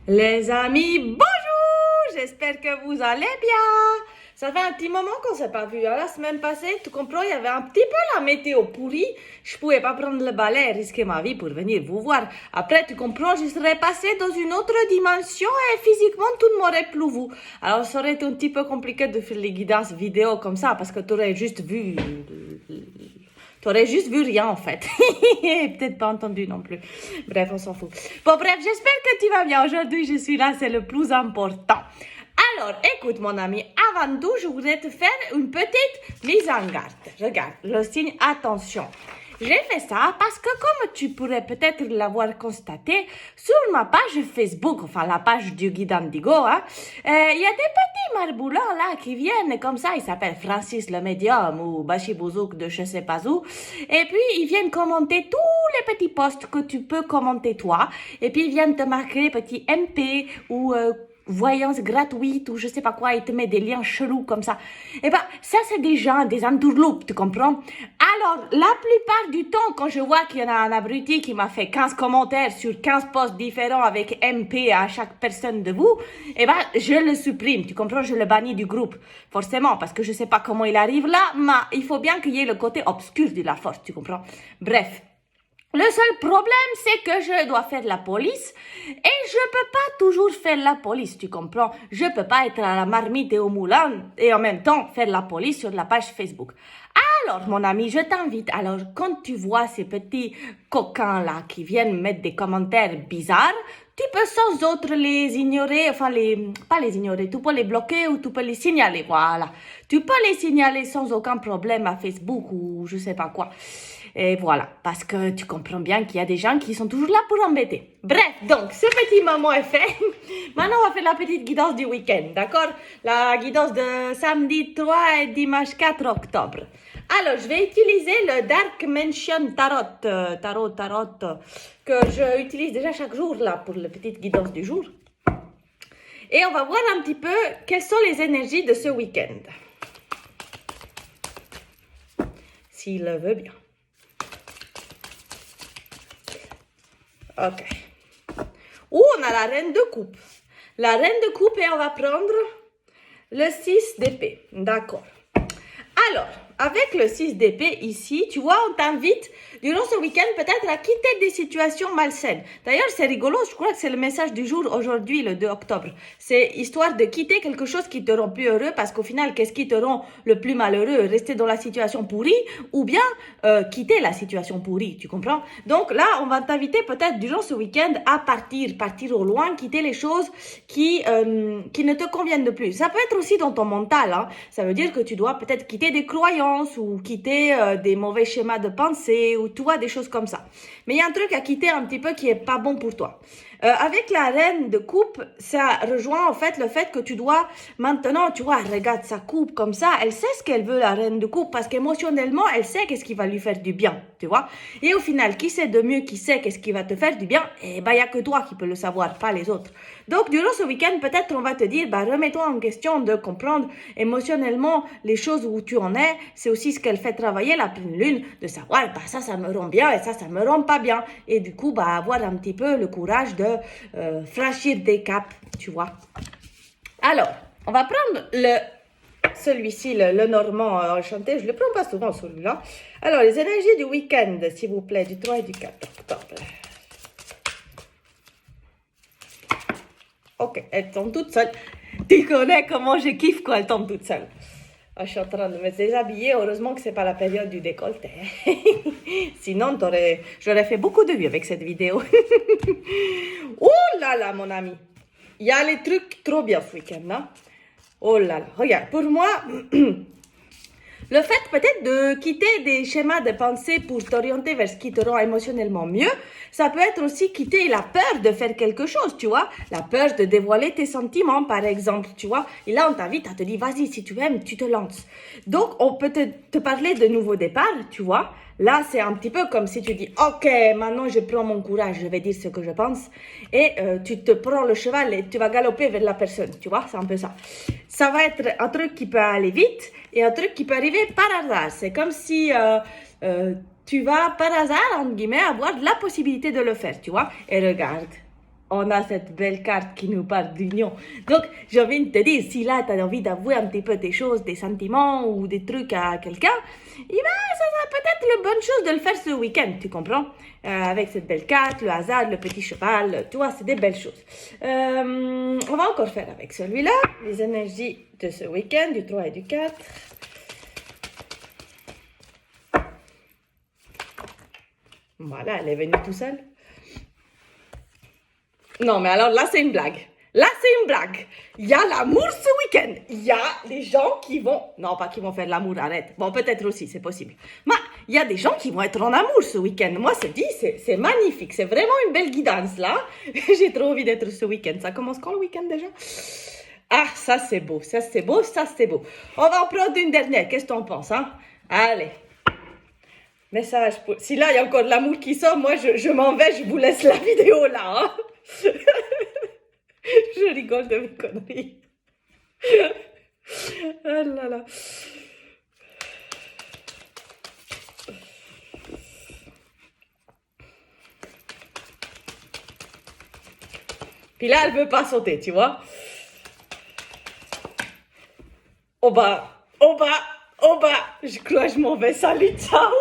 Les amis, bonjour! J'espère que vous allez bien. Ça fait un petit moment qu'on ne s'est pas vu. La semaine passée, tu comprends, il y avait un petit peu la météo pourrie. Je ne pouvais pas prendre le balai et risquer ma vie pour venir vous voir. Après, tu comprends, je serais passée dans une autre dimension et physiquement, tout m'aurait plu. Alors, ça aurait été un petit peu compliqué de faire les guidances vidéo comme ça parce que tu aurais juste vu... T'aurais juste vu rien en fait. Et peut-être pas entendu non plus. Bref, on s'en fout. Bon, bref, j'espère que tu vas bien. Aujourd'hui, je suis là, c'est le plus important. Alors, écoute mon ami, avant tout, je voudrais te faire une petite mise en garde. Regarde, le signe attention. J'ai fait ça parce que comme tu pourrais peut-être l'avoir constaté, sur ma page Facebook, enfin la page du guide Indigo, y a des petits marboulins là qui viennent comme ça, ils s'appellent Francis le médium ou Bashi Bouzouk de je sais pas où, et puis ils viennent commenter tous les petits posts que tu peux commenter toi, et puis ils viennent te marquer petit MP ou voyance gratuite ou je sais pas quoi, il te met des liens chelous comme ça. Et ben, ça c'est des gens, des entourloupes, tu comprends? Alors, la plupart du temps, quand je vois qu'il y en a un abruti qui m'a fait 15 commentaires sur 15 posts différents avec MP à chaque personne de vous, et ben, je le supprime, tu comprends? Je le bannis du groupe. Forcément, parce que je sais pas comment il arrive là, mais il faut bien qu'il y ait le côté obscur de la force, tu comprends? Bref. Le seul problème, c'est que je dois faire la police et je peux pas toujours faire la police, tu comprends? Je peux pas être à la marmite et au moulin et en même temps faire la police sur la page Facebook. Alors, mon ami, je t'invite. Alors, quand tu vois ces petits coquins-là qui viennent mettre des commentaires bizarres, tu peux sans autre les ignorer, enfin pas les ignorer, tu peux les bloquer ou tu peux les signaler, voilà. Tu peux les signaler sans aucun problème à Facebook ou je sais pas quoi. Et voilà, parce que tu comprends bien qu'il y a des gens qui sont toujours là pour embêter. Bref, donc, ce petit moment est fait. Maintenant, on va faire la petite guidance du week-end, d'accord? La guidance de samedi 3 et dimanche 4 octobre. Alors, je vais utiliser le Dark Mansion Tarot, que je utilise déjà chaque jour, là, pour la petite guidance du jour. Et on va voir un petit peu quelles sont les énergies de ce week-end. S'il le veut bien. Ok. On a la reine de coupe. La reine de coupe et on va prendre le 6 d'épée. D'accord. Alors, avec le 6 d'épée ici, tu vois, on t'invite durant ce week-end peut-être à quitter des situations malsaines. D'ailleurs, c'est rigolo, je crois que c'est le message du jour aujourd'hui, le 2 octobre. C'est histoire de quitter quelque chose qui te rend plus heureux parce qu'au final, qu'est-ce qui te rend le plus malheureux? Rester dans la situation pourrie ou bien quitter la situation pourrie, tu comprends? Donc là, on va t'inviter peut-être durant ce week-end à partir au loin, quitter les choses qui ne te conviennent de plus. Ça peut être aussi dans ton mental, hein. Ça veut dire que tu dois peut-être quitter des croyances ou quitter des mauvais schémas de pensée ou tu vois, des choses comme ça. Mais il y a un truc à quitter un petit peu qui est pas bon pour toi. Avec la reine de coupe, ça rejoint en fait le fait que tu dois maintenant, tu vois, elle regarde sa coupe comme ça, elle sait ce qu'elle veut la reine de coupe parce qu'émotionnellement, elle sait qu'est-ce qui va lui faire du bien, tu vois. Et au final, qui sait de mieux, qui sait qu'est-ce qui va te faire du bien, eh ben il y a que toi qui peux le savoir, pas les autres. Donc durant ce week-end, peut-être on va te dire, bah remets-toi en question de comprendre émotionnellement les choses où tu en es. C'est aussi ce qu'elle fait travailler la pleine lune, de savoir, bah ça me rend bien et ça me rend pas bien. Et du coup, bah avoir un petit peu le courage de franchir des caps, tu vois. Alors, on va prendre celui-ci, le normand enchanté. Je le prends pas souvent celui-là. Alors, les énergies du week-end, s'il vous plaît, du 3 et du 4 octobre. Ok, elle tombe toute seule. Tu connais comment je kiffe quand elle tombe toute seule. Oh, je suis en train de me déshabiller. Heureusement que c'est pas la période du décolleté. Sinon, j'aurais fait beaucoup de vues avec cette vidéo. Oh là là, mon ami. Il y a les trucs trop bien ce week-end, hein? Oh là là. Regarde, pour moi, le fait peut-être de quitter des schémas de pensée pour t'orienter vers ce qui te rend émotionnellement mieux, ça peut être aussi quitter la peur de faire quelque chose, tu vois. La peur de dévoiler tes sentiments, par exemple, tu vois. Et là, on t'invite à te dire, vas-y, si tu aimes, tu te lances. Donc, on peut te parler de nouveaux départs, tu vois. Là, c'est un petit peu comme si tu dis, ok, maintenant je prends mon courage, je vais dire ce que je pense. Et tu te prends le cheval et tu vas galoper vers la personne, tu vois, c'est un peu ça. Ça va être un truc qui peut aller vite et un truc qui peut arriver par hasard. C'est comme si tu vas par hasard, entre guillemets, avoir la possibilité de le faire, tu vois. Et regarde, on a cette belle carte qui nous parle d'union. Donc, j'ai envie de te dire, si là, tu as envie d'avouer un petit peu tes choses, des sentiments ou des trucs à quelqu'un, eh ben, ça serait peut-être la bonne chose de le faire ce week-end, tu comprends? Avec cette belle carte, le hasard, le petit cheval, tu vois, c'est des belles choses. On va encore faire avec celui-là, les énergies de ce week-end, du 3 et du 4. Voilà, elle est venue tout seule. Non, mais alors là, c'est une blague. Là, c'est une blague. Il y a l'amour ce week-end. Il y a les gens qui vont... Non, pas qui vont faire l'amour, arrête. Bon, peut-être aussi, c'est possible. Mais il y a des gens qui vont être en amour ce week-end. Moi, c'est magnifique. C'est vraiment une belle guidance, là. J'ai trop envie d'être ce week-end. Ça commence quand, le week-end, déjà? Ah, ça, c'est beau. Ça, c'est beau. Ça, c'est beau. On va en prendre une dernière. Qu'est-ce que t'en penses, hein? Allez. Message pour... Si là, il y a encore de l'amour qui sort, moi, je m'en vais. Je vous laisse la vidéo, là, hein? Je rigole de mes conneries. Ah là là. Puis là, elle veut pas sauter, tu vois. Au bas, au bas, au bas. Je crois que je m'en vais. Salut, ciao.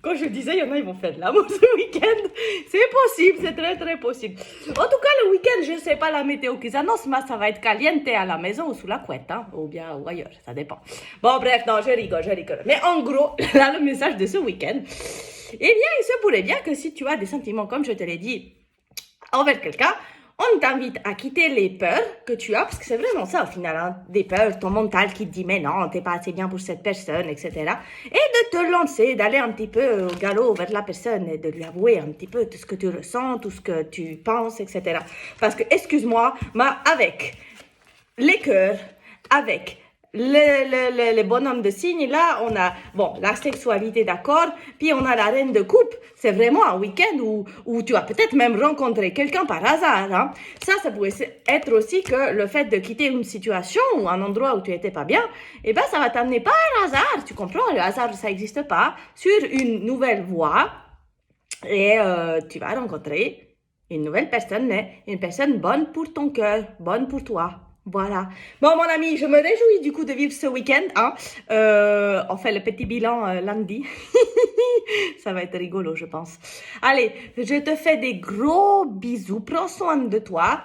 Quand je disais, il y en a, ils vont faire de l'amour ce week-end. C'est possible, c'est très, très possible. En tout cas, le week-end, je ne sais pas la météo qu'ils annoncent, mais ça va être caliente à la maison ou sous la couette, hein, ou bien ou ailleurs, ça dépend. Bon, bref, non, je rigole, je rigole. Mais en gros, là, le message de ce week-end, eh bien, il se pourrait bien que si tu as des sentiments, comme je te l'ai dit, envers quelqu'un, on t'invite à quitter les peurs que tu as, parce que c'est vraiment ça au final, hein, des peurs, ton mental qui te dit mais non, t'es pas assez bien pour cette personne, etc. Et de te lancer, d'aller un petit peu au galop vers la personne et de lui avouer un petit peu tout ce que tu ressens, tout ce que tu penses, etc. Parce que, excuse-moi, mais avec les cœurs, avec les bonhommes de signes, là, on a, bon, la sexualité, d'accord, puis on a la reine de coupe. C'est vraiment un week-end où tu as peut-être même rencontré quelqu'un par hasard, hein. Ça pourrait être aussi que le fait de quitter une situation ou un endroit où tu étais pas bien, eh ben, ça va t'amener par hasard, tu comprends, le hasard, ça n'existe pas, sur une nouvelle voie, et tu vas rencontrer une nouvelle personne, mais une personne bonne pour ton cœur, bonne pour toi. Voilà. Bon, mon ami, je me réjouis du coup de vivre ce week-end. Hein. On fait le petit bilan lundi. Ça va être rigolo, je pense. Allez, je te fais des gros bisous. Prends soin de toi.